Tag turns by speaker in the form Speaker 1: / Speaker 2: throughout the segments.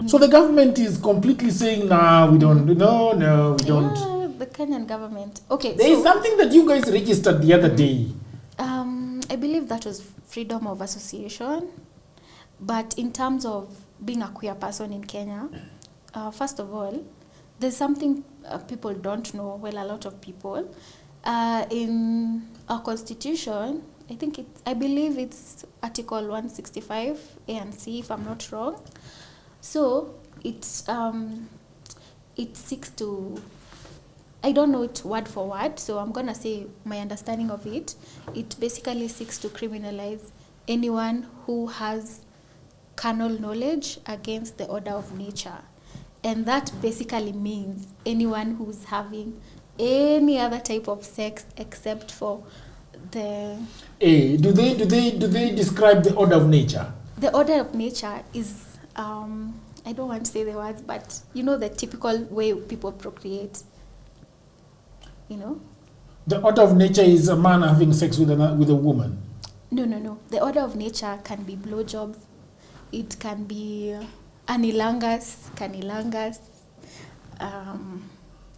Speaker 1: So the government is completely saying, nah, we don't, we don't.
Speaker 2: Yeah, the Kenyan government. Okay.
Speaker 1: There is something that you guys registered the other day.
Speaker 2: I believe that was freedom of association. But in terms of being a queer person in Kenya, first of all, there's something people don't know, well, a lot of people. In our constitution, I believe it's Article 165 A and C, if I'm not wrong. So it seeks to, I don't know it word for word, so I'm gonna say my understanding of it. It basically seeks to criminalize anyone who has carnal knowledge against the order of nature. And that basically means anyone who's having any other type of sex except for the...
Speaker 1: Do they describe the order of nature?
Speaker 2: The order of nature is, I don't want to say the words, but you know the typical way people procreate, you know?
Speaker 1: The order of nature is a man having sex with a woman?
Speaker 2: No. The order of nature can be blowjobs. It can be anilangas, canilangas.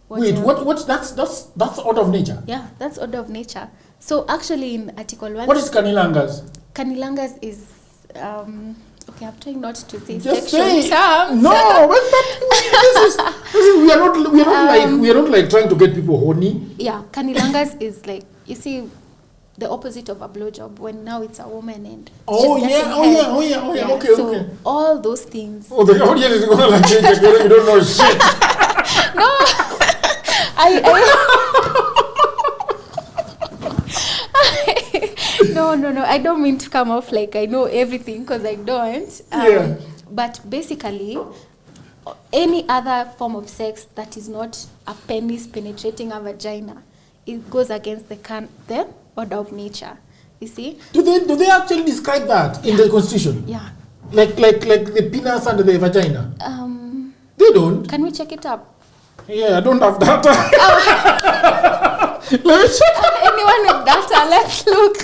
Speaker 1: Wait, what? That's order of nature?
Speaker 2: Yeah, that's order of nature. So actually in Article 1...
Speaker 1: What is canilangas?
Speaker 2: Canilangas is... okay, I'm trying not to say
Speaker 1: just
Speaker 2: sexual terms.
Speaker 1: No, but this is we are not like trying to get people horny.
Speaker 2: Yeah, canilangas is like, you see, the opposite of a blowjob, when now it's a woman and
Speaker 1: okay.
Speaker 2: So all those things.
Speaker 1: Oh, the audience is gonna like you don't know shit.
Speaker 2: No, No, I don't mean to come off like I know everything, because I don't. But basically, any other form of sex that is not a penis penetrating a vagina, it goes against the order of nature. You see?
Speaker 1: Do they actually describe that in the constitution?
Speaker 2: Yeah.
Speaker 1: Like the penis and the vagina? They don't.
Speaker 2: Can we check it up?
Speaker 1: Yeah, I don't have data. Let me check.
Speaker 2: Anyone with data, let's look.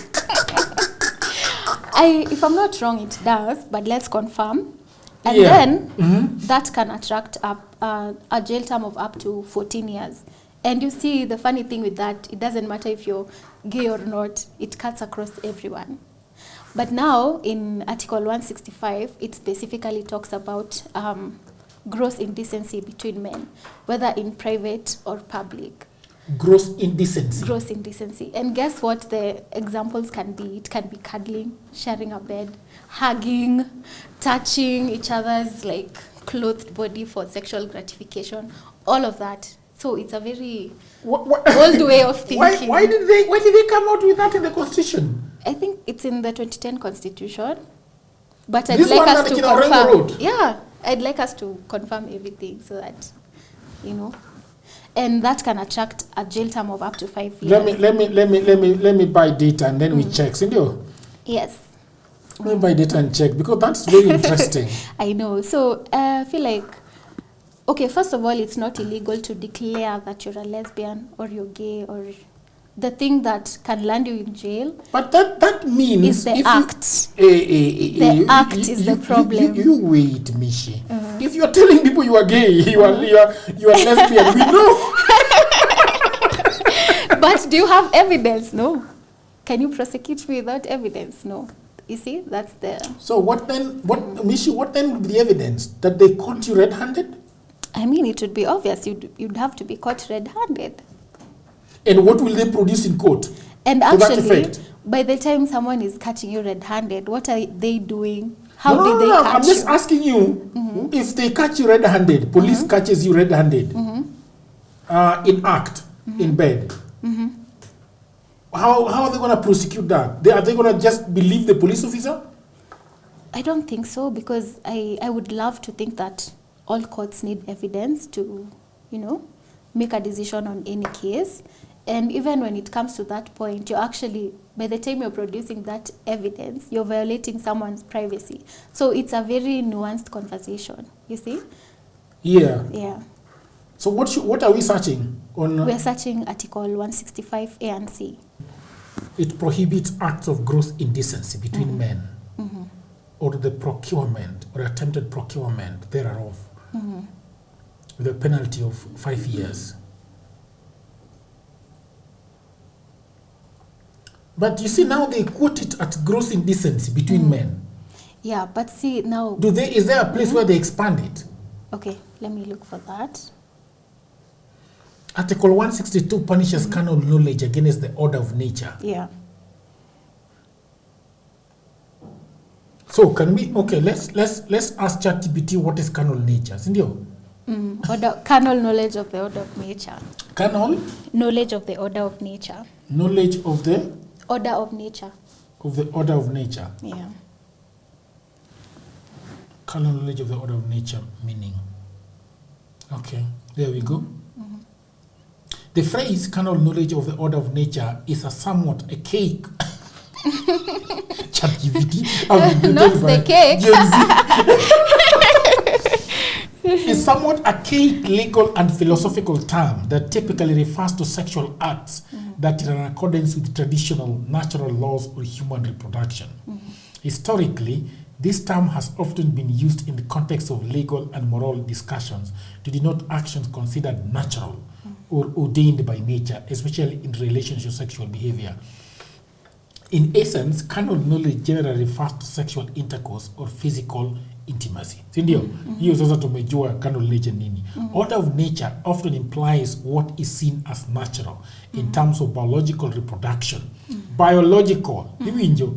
Speaker 2: If I'm not wrong, it does, but let's confirm. And then that can attract a jail term of up to 14 years. And you see, the funny thing with that, it doesn't matter if you're gay or not, it cuts across everyone. But now, in Article 165, it specifically talks about gross indecency between men, whether in private or public.
Speaker 1: Gross indecency.
Speaker 2: Gross indecency. And guess what the examples can be? It can be cuddling, sharing a bed, hugging, touching each other's like clothed body for sexual gratification, all of that. So it's a very old way of thinking.
Speaker 1: Why did they come out with that in the constitution?
Speaker 2: I think it's in the 2010 constitution. But I'd
Speaker 1: this
Speaker 2: like
Speaker 1: one
Speaker 2: us to confirm.
Speaker 1: Road.
Speaker 2: Yeah, I'd like us to confirm everything so that, you know. And that can attract a jail term of up to 5 years.
Speaker 1: Let me buy data and then we check, Cindy.
Speaker 2: Yes.
Speaker 1: Let me buy data and check, because that's very interesting.
Speaker 2: I know. So I feel like, okay, first of all, it's not illegal to declare that you're a lesbian or you're gay, or the thing that can land you in jail.
Speaker 1: But that means
Speaker 2: is the act.
Speaker 1: The
Speaker 2: act is the problem.
Speaker 1: You wait, Mishi. If you're telling people you are gay, you are lesbian, we know.
Speaker 2: But do you have evidence? No. Can you prosecute me without evidence? No. You see, that's the...
Speaker 1: So what then would be the evidence? That they caught you red-handed?
Speaker 2: I mean, it would be obvious. You'd have to be caught red-handed.
Speaker 1: And what will they produce in court?
Speaker 2: And actually, by the time someone is catching you red-handed, what are they doing? How did they catch you?
Speaker 1: I'm just asking you, if they catch you red-handed, police catches you red-handed, in act, in bed, how are they going to prosecute that? Are they going to just believe the police officer?
Speaker 2: I don't think so, because I would love to think that all courts need evidence to, you know, make a decision on any case. And even when it comes to that point, you're actually, by the time you're producing that evidence, you're violating someone's privacy. So it's a very nuanced conversation, you see?
Speaker 1: Yeah.
Speaker 2: Yeah.
Speaker 1: So what are we searching on?
Speaker 2: We're searching Article 165 A and C.
Speaker 1: It prohibits acts of gross indecency between men, or the procurement or attempted procurement thereof, with a penalty of 5 years. But you see, now they quote it at gross indecency between men.
Speaker 2: Yeah, but see now.
Speaker 1: Is there a place where they expand it?
Speaker 2: Okay, let me look for that.
Speaker 1: Article 162 punishes carnal knowledge against the order of nature.
Speaker 2: Yeah.
Speaker 1: So can we? Okay, let's ask ChatGPT what is carnal nature, Sindio?
Speaker 2: Carnal knowledge of the order of nature.
Speaker 1: Carnal
Speaker 2: knowledge of the order of nature.
Speaker 1: Knowledge of the
Speaker 2: order of nature.
Speaker 1: Of the order of nature.
Speaker 2: Yeah.
Speaker 1: Carnal knowledge of the order of nature meaning. Okay, there we go. The phrase carnal knowledge of the order of nature is a somewhat archaic ChatGPT.
Speaker 2: Not the cake.
Speaker 1: It's somewhat archaic legal and philosophical term that typically refers to sexual acts that are in accordance with traditional natural laws of human reproduction. Historically, this term has often been used in the context of legal and moral discussions to denote actions considered natural or ordained by nature, especially in relation to sexual behavior. In essence, carnal knowledge generally refers to sexual intercourse or physical intimacy. Sindio, hiyo sasa tumejua carnal nature nini. Order of nature often implies what is seen as natural in terms of biological reproduction. Biological, hivi njo.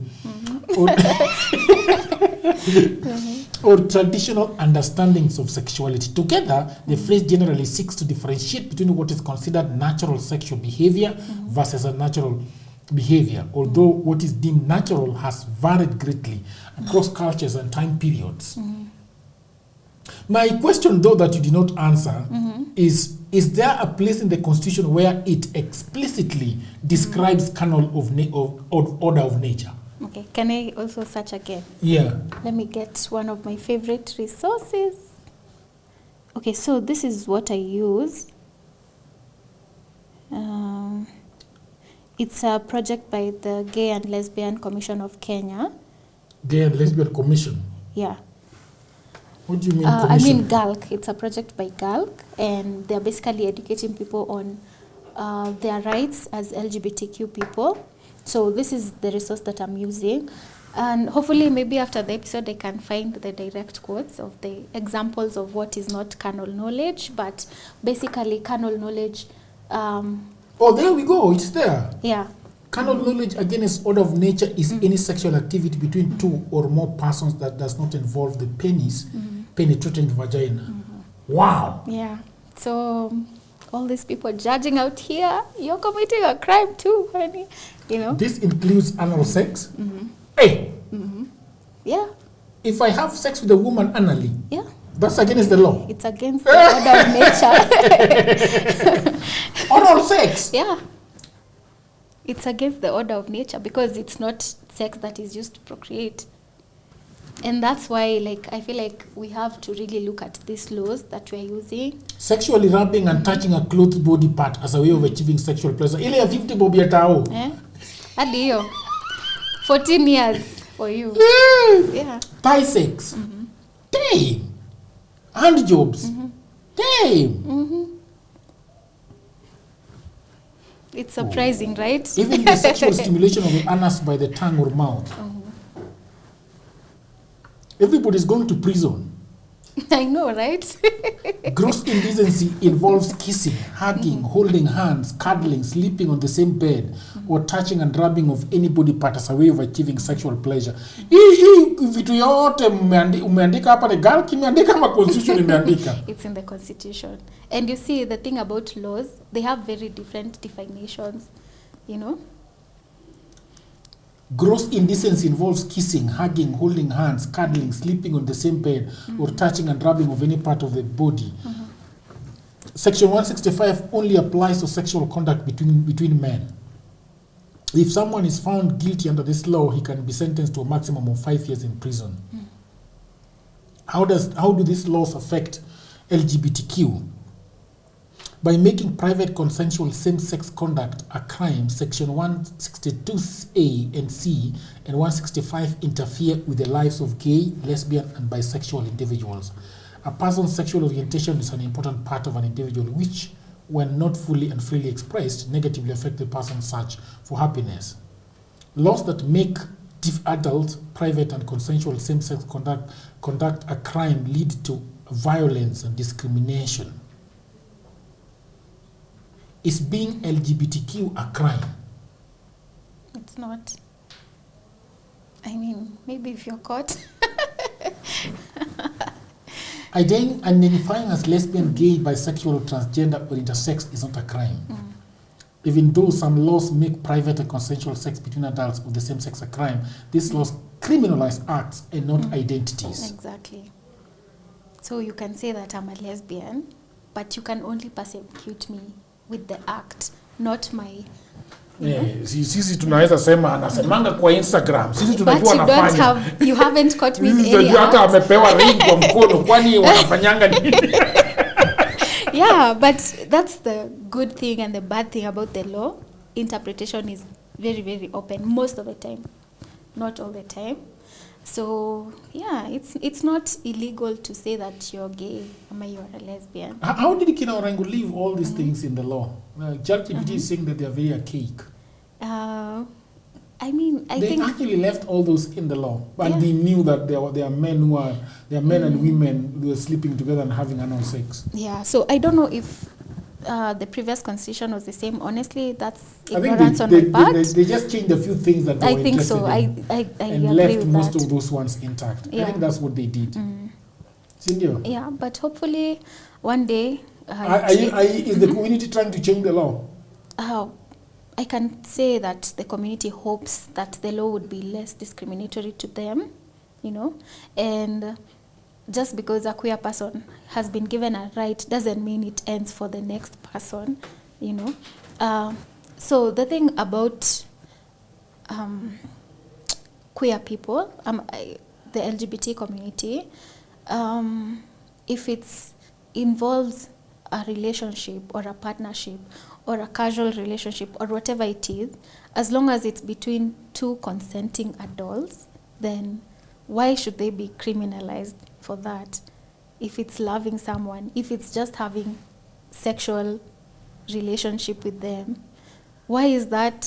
Speaker 1: Or traditional understandings of sexuality. Together, the phrase generally seeks to differentiate between what is considered natural sexual behavior versus unnatural behavior, although what is deemed natural has varied greatly across cultures and time periods. My question, though, that you did not answer is there a place in the Constitution where it explicitly describes carnal of order of nature?
Speaker 2: Okay, can I also search again?
Speaker 1: Yeah.
Speaker 2: Let me get one of my favorite resources. Okay, so this is what I use. It's a project by the Gay and Lesbian Commission of Kenya.
Speaker 1: Gay and Lesbian Commission?
Speaker 2: Yeah.
Speaker 1: What do you mean
Speaker 2: I
Speaker 1: commission?
Speaker 2: mean GALC. It's a project by GALC, and they're basically educating people on their rights as LGBTQ people. So this is the resource that I'm using. And hopefully maybe after the episode I can find the direct quotes of the examples of what is not carnal knowledge, but basically carnal knowledge...
Speaker 1: oh, there we go. It's there.
Speaker 2: Yeah.
Speaker 1: Carnal knowledge against order of nature is any sexual activity between two or more persons that does not involve the penis penetrating the vagina. Wow.
Speaker 2: Yeah. So all these people judging out here, you're committing a crime too, honey. You know.
Speaker 1: This includes anal sex. Hey.
Speaker 2: Yeah.
Speaker 1: If I have sex with a woman anally,
Speaker 2: yeah,
Speaker 1: that's against the law.
Speaker 2: It's against the order of nature.
Speaker 1: Oral sex.
Speaker 2: Yeah. It's against the order of nature because it's not sex that is used to procreate. And that's why, like, I feel like we have to really look at these laws that we're using.
Speaker 1: Sexually rubbing and touching a clothed body part as a way of achieving sexual pleasure. Ile ya 50 bob ya tao.
Speaker 2: Hadi hiyo. 14 years for you. Yeah.
Speaker 1: Thigh sex. Damn. Hand jobs. Damn.
Speaker 2: It's surprising, right?
Speaker 1: Even the sexual stimulation of the anus by the tongue or mouth. Everybody's going to prison.
Speaker 2: I know, right?
Speaker 1: Gross indecency involves kissing, hugging, holding hands, cuddling, sleeping on the same bed, or touching and rubbing of any body part as a way of achieving sexual pleasure. Hii vitu yote umeandika hapa, the girl kimeandika ama constitution imeandika?
Speaker 2: It's in the constitution. And you see, the thing about laws, they have very different definitions, you know?
Speaker 1: Gross indecency involves kissing, hugging, holding hands, cuddling, sleeping on the same bed, or touching and rubbing of any part of the body. Section 165 only applies to sexual conduct between men. If someone is found guilty under this law, he can be sentenced to a maximum of 5 years in prison. How do these laws affect LGBTQ? By making private consensual same-sex conduct a crime, Section 162A and C and 165 interfere with the lives of gay, lesbian, and bisexual individuals. A person's sexual orientation is an important part of an individual which, when not fully and freely expressed, negatively affect the person's search for happiness. Laws that make adult, private, and consensual same-sex conduct a crime lead to violence and discrimination. Is being LGBTQ a crime?
Speaker 2: It's not. I mean, maybe if you're caught.
Speaker 1: Identifying as lesbian, gay, bisexual, transgender, or intersex is not a crime. Even though some laws make private and consensual sex between adults of the same sex a crime, these laws criminalize acts and not identities.
Speaker 2: Exactly. So you can say that I'm a lesbian, but you can only persecute me with the act, not my...
Speaker 1: Sisi tunaweza sema anasemanga kwa Instagram. Sisi tunajua anafanya.
Speaker 2: You haven't caught me in any act.
Speaker 1: Hata amepewa ring kwa mkono, kwani wanafanyanga nini?
Speaker 2: Yeah, but that's the good thing and the bad thing about the law. Interpretation is very, very open most of the time, not all the time. So yeah, it's not illegal to say that you're gay or you're a lesbian.
Speaker 1: How did Kina Orengo leave all these things in the law? LGBT is saying that they are very archaic.
Speaker 2: I mean, I
Speaker 1: they
Speaker 2: think
Speaker 1: actually left all those in the law, and they knew that there are men and women who are sleeping together and having anal sex.
Speaker 2: Yeah, so I don't know if the previous constitution was the same. Honestly, that's ignorance on my part.
Speaker 1: They just changed a few things that they were interested in.
Speaker 2: I
Speaker 1: and
Speaker 2: agree
Speaker 1: left
Speaker 2: with
Speaker 1: most
Speaker 2: that.
Speaker 1: of those ones intact.
Speaker 2: Yeah.
Speaker 1: I think that's what they did. Cindy?
Speaker 2: Yeah, but hopefully one day...
Speaker 1: is the community trying to change the law?
Speaker 2: I can say that the community hopes that the law would be less discriminatory to them, you know, and just because a queer person has been given a right doesn't mean it ends for the next person, you know. So the thing about queer people, the LGBT community, if it involves a relationship or a partnership or a casual relationship or whatever it is, as long as it's between two consenting adults, then why should they be criminalized for that? If it's loving someone, if it's just having sexual relationship with them, why is that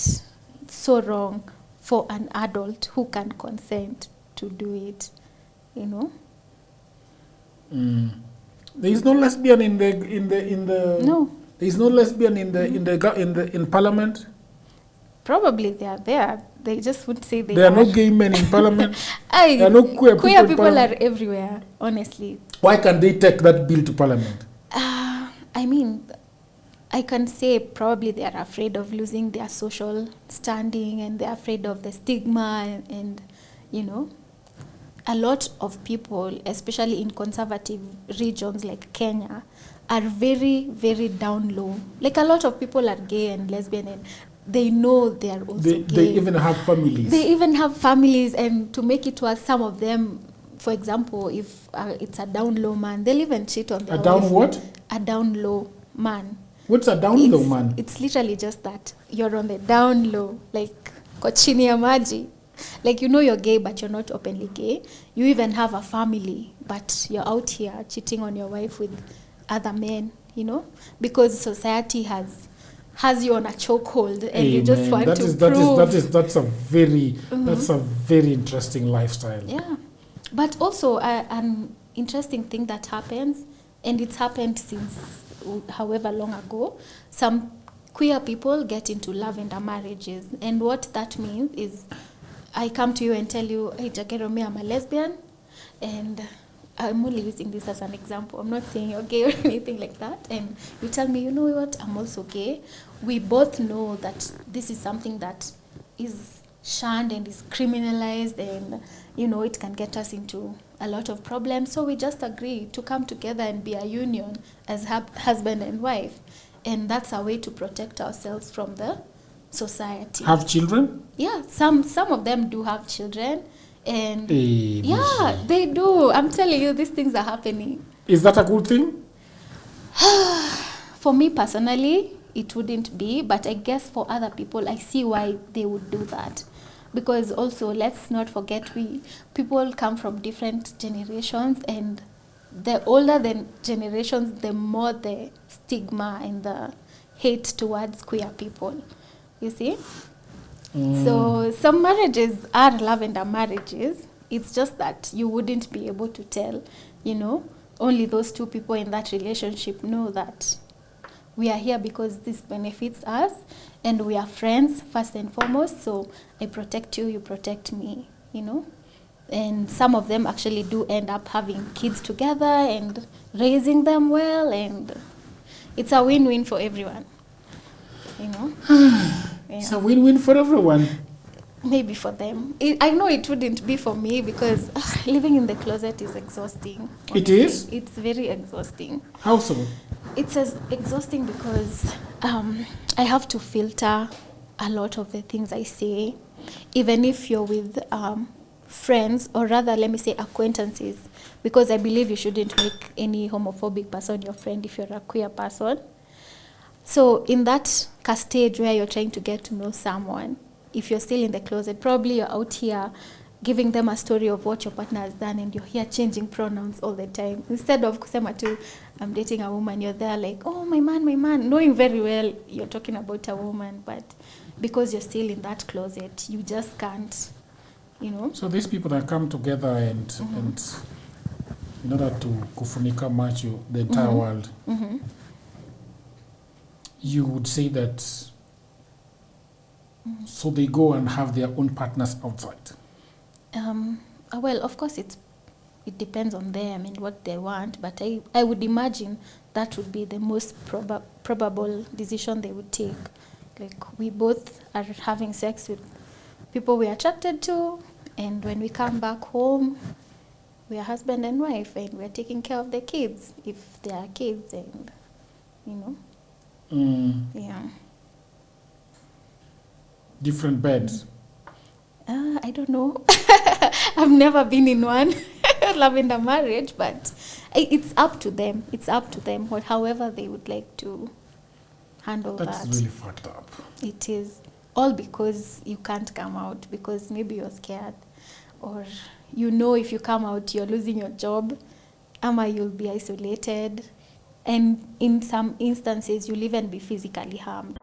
Speaker 2: so wrong for an adult who can consent to do it, you know?
Speaker 1: There is no lesbian in the
Speaker 2: No.
Speaker 1: There is no lesbian in parliament.
Speaker 2: Probably they are there. They just would say
Speaker 1: there are no gay men in parliament.
Speaker 2: There
Speaker 1: are no queer
Speaker 2: people are everywhere, honestly.
Speaker 1: Why can't they take that bill to parliament?
Speaker 2: I mean, I can say probably they are afraid of losing their social standing and they're afraid of the stigma and you know, a lot of people, especially in conservative regions like Kenya, are very, very down low. Like a lot of people are gay and lesbian and they know they are also gay.
Speaker 1: They even have families.
Speaker 2: They even have families, and to make it worse, some of them, for example, if it's a down low man, they'll even cheat on their wife.
Speaker 1: A down what?
Speaker 2: A down low man.
Speaker 1: What's a down low man?
Speaker 2: It's literally just that. You're on the down low, like kochini ya maji. Like, you know you're gay, but you're not openly gay. You even have a family, but you're out here cheating on your wife with other men, you know? Because society has you on a chokehold and you just want to prove.
Speaker 1: That's a very interesting lifestyle.
Speaker 2: Yeah. But also an interesting thing that happens, and it's happened since however long ago, some queer people get into lavender marriages. And what that means is I come to you and tell you, hey, Jagerome, I'm a lesbian, and I'm only using this as an example. I'm not saying you're gay or anything like that. And you tell me, you know what, I'm also gay. We both know that this is something that is shunned and is criminalized, and, you know, it can get us into a lot of problems. So we just agree to come together and be a union as husband and wife. And that's a way to protect ourselves from the society.
Speaker 1: Have children?
Speaker 2: Yeah, some of them do have children. And yeah, they do. I'm telling you, these things are happening.
Speaker 1: Is that a good thing?
Speaker 2: For me personally, it wouldn't be, but I guess for other people, I see why they would do that. Because also, let's not forget, people come from different generations, and the older the generations, the more the stigma and the hate towards queer people. You see? So some marriages are lavender marriages. It's just that you wouldn't be able to tell, only those two people in that relationship know that we are here because this benefits us, and we are friends first and foremost, so I protect you, you protect me, And some of them actually do end up having kids together and raising them well, and it's a win-win for everyone, Yeah.
Speaker 1: It's a win-win for everyone.
Speaker 2: Maybe for them. I know it wouldn't be for me, because living in the closet is exhausting. Honestly.
Speaker 1: It is?
Speaker 2: It's very exhausting.
Speaker 1: How so?
Speaker 2: It's exhausting because I have to filter a lot of the things I say, even if you're with friends, or rather, let me say acquaintances, because I believe you shouldn't make any homophobic person your friend if you're a queer person. So in that stage where you're trying to get to know someone, if you're still in the closet, probably you're out here giving them a story of what your partner has done, and you're here changing pronouns all the time. Instead of kusema tu, I'm dating a woman, you're there like, oh, my man, knowing very well you're talking about a woman, but because you're still in that closet, you just can't,
Speaker 1: So these people that come together and in order to kufunika macho the entire world, you would say that so they go and have their own partners outside?
Speaker 2: Well, of course, it depends on them and what they want, but I would imagine that would be the most probable decision they would take. Like, we both are having sex with people we're attracted to, and when we come back home, we are husband and wife, and we're taking care of the kids, if there are kids, and, Yeah.
Speaker 1: Different beds?
Speaker 2: I don't know. I've never been in one lavender marriage, but it's up to them. It's up to them, however they would like to handle that.
Speaker 1: That's really fucked up.
Speaker 2: It is. All because you can't come out, because maybe you're scared, or if you come out, you're losing your job, you'll be isolated, and in some instances, you'll even be physically harmed.